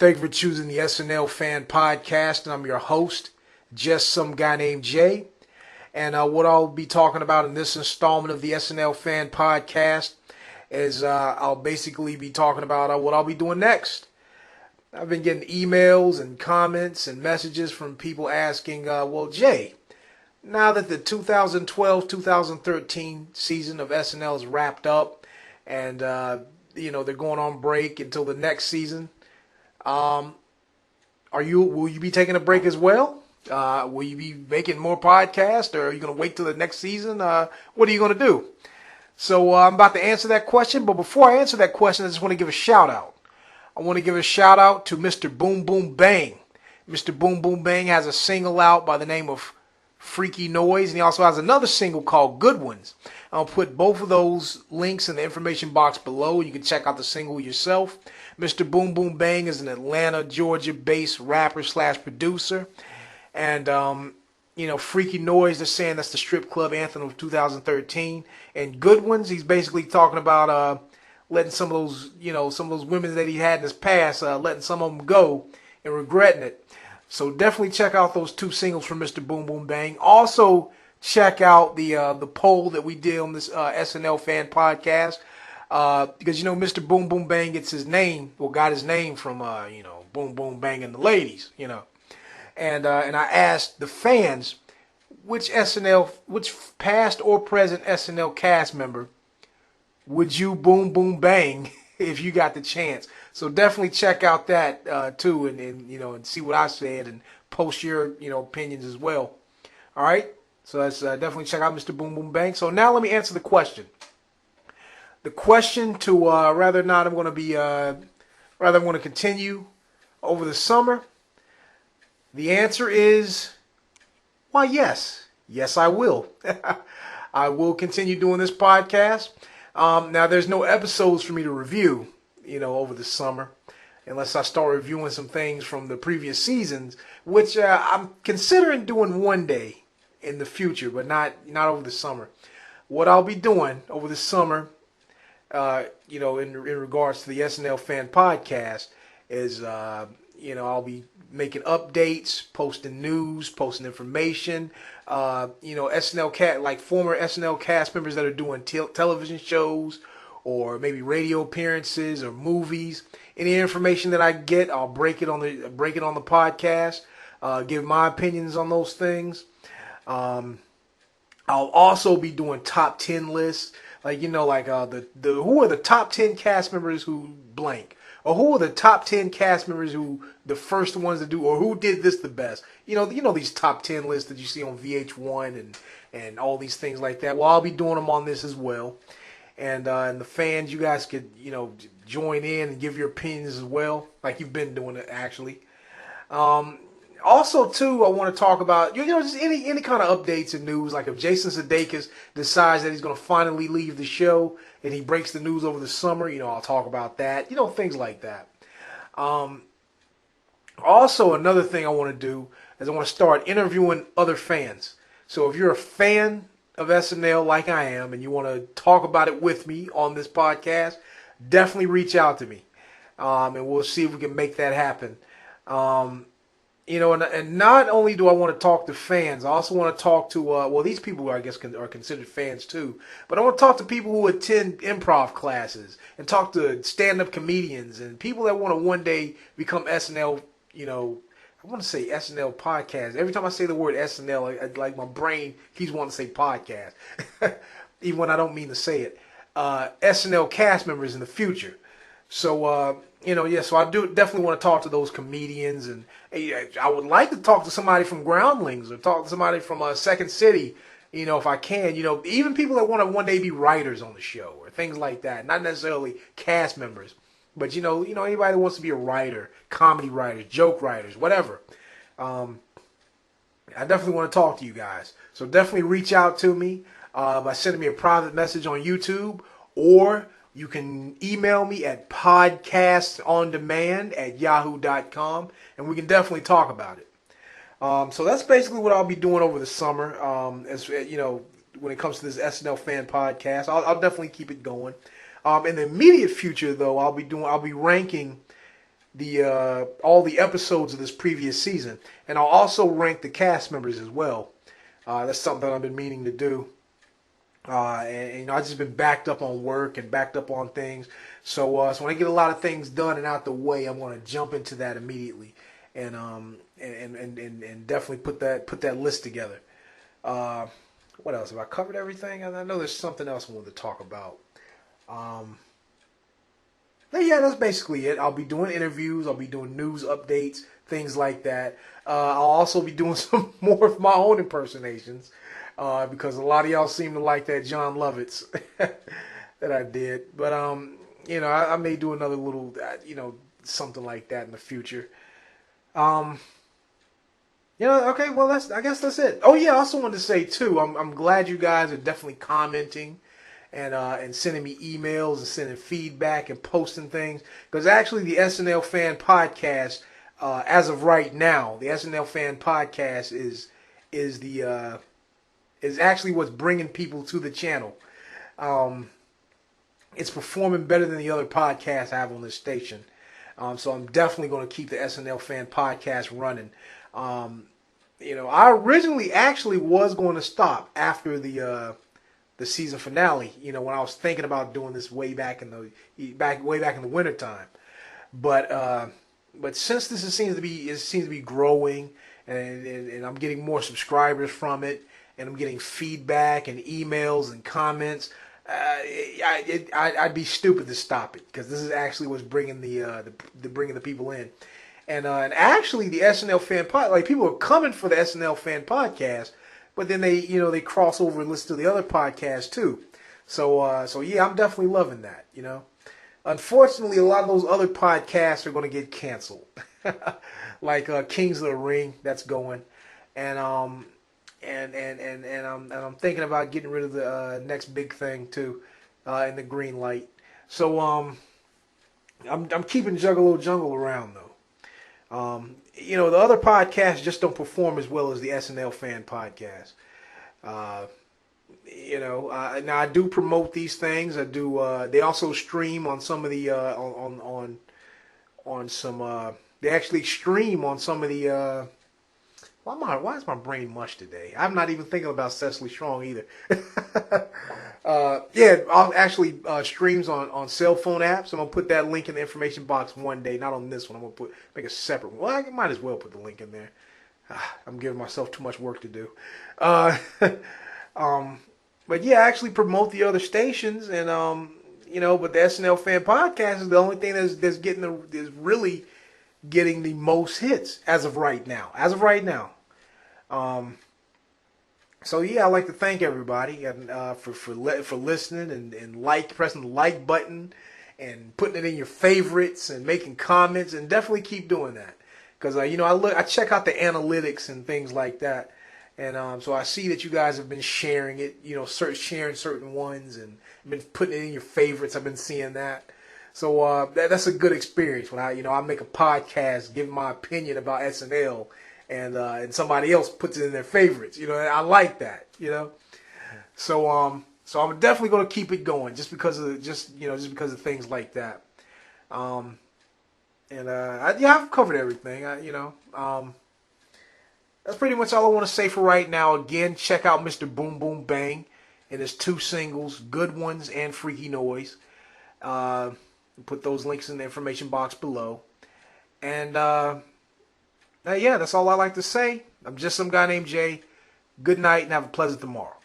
Thank you for choosing the SNL Fan Podcast, and I'm your host, just some guy named Jay. And what I'll be talking about in this installment of the SNL Fan Podcast is I'll basically be talking about what I'll be doing next. I've been getting emails and comments and messages from people asking, well, Jay, now that the 2012-2013 season of SNL is wrapped up and, they're going on break until the next season, will you be taking a break as well? Will you be making more podcasts, or are you going to wait till the next season? What are you going to do? So I'm about to answer that question, but before I answer that question, I just want to give a shout out. I want to give a shout out to Mr. Boom Boom Bang. Mr. Boom Boom Bang has a single out by the name of Freaky Noize, and he also has another single called Good Ones. I'll put both of those links in the information box below. You can check out the single yourself. Mr. Boom Boom Bang is an Atlanta, Georgia-based rapper slash producer. And, Freaky Noize, they're saying that's the strip club anthem of 2013. And Good Ones, he's basically talking about letting some of those women that he had in his past, letting some of them go and regretting it. So definitely check out those two singles from Mr. Boom Boom Bang. Also check out the poll that we did on this SNL Fan Podcast. Because Mr. Boom Boom Bang got his name from Boom Boom Bang and the ladies, And I asked the fans which past or present SNL cast member would you boom boom bang if you got the chance. So definitely check out that too, and see what I said, and post your opinions as well. All right, so that's definitely check out Mr. Boom Boom Bang. So now let me answer the question. The question to whether or not I'm going to continue over the summer. The answer is, why, yes. Yes, I will. I will continue doing this podcast. Now, there's no episodes for me to review, over the summer, unless I start reviewing some things from the previous seasons, which I'm considering doing one day in the future, but not over the summer. What I'll be doing over the summer, in regards to the SNL Fan Podcast, is I'll be making updates, posting news, posting information. SNL former SNL cast members that are doing television shows or maybe radio appearances or movies. Any information that I get, I'll break it on the podcast. Give my opinions on those things. I'll also be doing top 10 lists, the who are the top 10 cast members who blank. Or who are the top 10 cast members who the first ones to do, or who did this the best? These top 10 lists that you see on VH1 and all these things like that. Well, I'll be doing them on this as well. And the fans, you guys could, join in and give your opinions as well, like you've been doing it actually. Also, too, I want to talk about, just any kind of updates and news. Like if Jason Sudeikis decides that he's going to finally leave the show and he breaks the news over the summer, I'll talk about that. Things like that. Also, another thing I want to do is I want to start interviewing other fans. So if you're a fan of SNL like I am and you want to talk about it with me on this podcast, definitely reach out to me. And we'll see if we can make that happen. And not only do I want to talk to fans, I also want to talk to, these people I guess are considered fans too, but I want to talk to people who attend improv classes and talk to stand-up comedians and people that want to one day become SNL, I want to say SNL podcast. Every time I say the word SNL, like my brain keeps wanting to say podcast, even when I don't mean to say it. SNL cast members in the future. So, so I do definitely want to talk to those comedians, and I would like to talk to somebody from Groundlings or talk to somebody from Second City, if I can, even people that want to one day be writers on the show or things like that. Not necessarily cast members, but anybody that wants to be a writer, comedy writers, joke writers, whatever. I definitely want to talk to you guys. So definitely reach out to me by sending me a private message on YouTube, or you can email me at podcastondemand@yahoo.com, and we can definitely talk about it. So that's basically what I'll be doing over the summer. When it comes to this SNL Fan Podcast, I'll definitely keep it going. In the immediate future, though, I'll be ranking the all the episodes of this previous season, and I'll also rank the cast members as well. That's something that I've been meaning to do. And I've just been backed up on work and backed up on things. So when I get a lot of things done and out the way, I'm going to jump into that immediately, and definitely put that list together. What else? Have I covered everything? I know there's something else I wanted to talk about. Yeah, that's basically it. I'll be doing interviews. I'll be doing news updates, things like that. I'll also be doing some more of my own impersonations because a lot of y'all seem to like that John Lovitz that I did. But I may do another little, something like that in the future. Okay. Well, I guess that's it. Oh yeah, I also wanted to say too. I'm glad you guys are definitely commenting and sending me emails and sending feedback and posting things. Because actually, the SNL Fan Podcast, as of right now, the SNL Fan Podcast is actually what's bringing people to the channel. It's performing better than the other podcasts I have on this station. So I'm definitely going to keep the SNL Fan Podcast running. I originally actually was going to stop after the season finale. When I was thinking about doing this way back in the wintertime. But since this seems to be growing, and I'm getting more subscribers from it, and I'm getting feedback and emails and comments, I'd be stupid to stop it, because this is actually what's bringing the people in. And actually, the SNL Fan Podcast, people are coming for the SNL Fan Podcast, but then they cross over and listen to the other podcasts too. So yeah, I'm definitely loving that. Unfortunately, a lot of those other podcasts are going to get canceled, like Kings of the Ring, that's going, and I'm thinking about getting rid of the next big thing too, in the green light. So I'm keeping Juggalo Jungle around though. The other podcasts just don't perform as well as the SNL Fan Podcast. Now I do promote these things. I do. They also stream on some of the on some. They actually stream on some of the. Why is my brain mush today? I'm not even thinking about Cecily Strong either. I'll actually streams on cell phone apps. I'm gonna put that link in the information box one day. Not on this one. I'm gonna make a separate one. Well, I might as well put the link in there. I'm giving myself too much work to do. But yeah, I actually promote the other stations, and but the SNL Fan Podcast is the only thing that's really getting the most hits as of right now. So yeah, I'd like to thank everybody and for listening and pressing the like button and putting it in your favorites and making comments, and definitely keep doing that, because I check out the analytics and things like that, and so I see that you guys have been sharing it, sharing certain ones and been putting it in your favorites. I've been seeing that. So that's a good experience when I make a podcast, give my opinion about SNL, and somebody else puts it in their favorites. I like that. So I'm definitely going to keep it going just because of things like that. I've covered everything. That's pretty much all I want to say for right now. Again, check out Mr. Boom Boom Bang and his 2 singles, Good Ones and Freaky Noize. Put those links in the information box below. And yeah, that's all I like to say. I'm just some guy named Jay. Good night and have a pleasant tomorrow.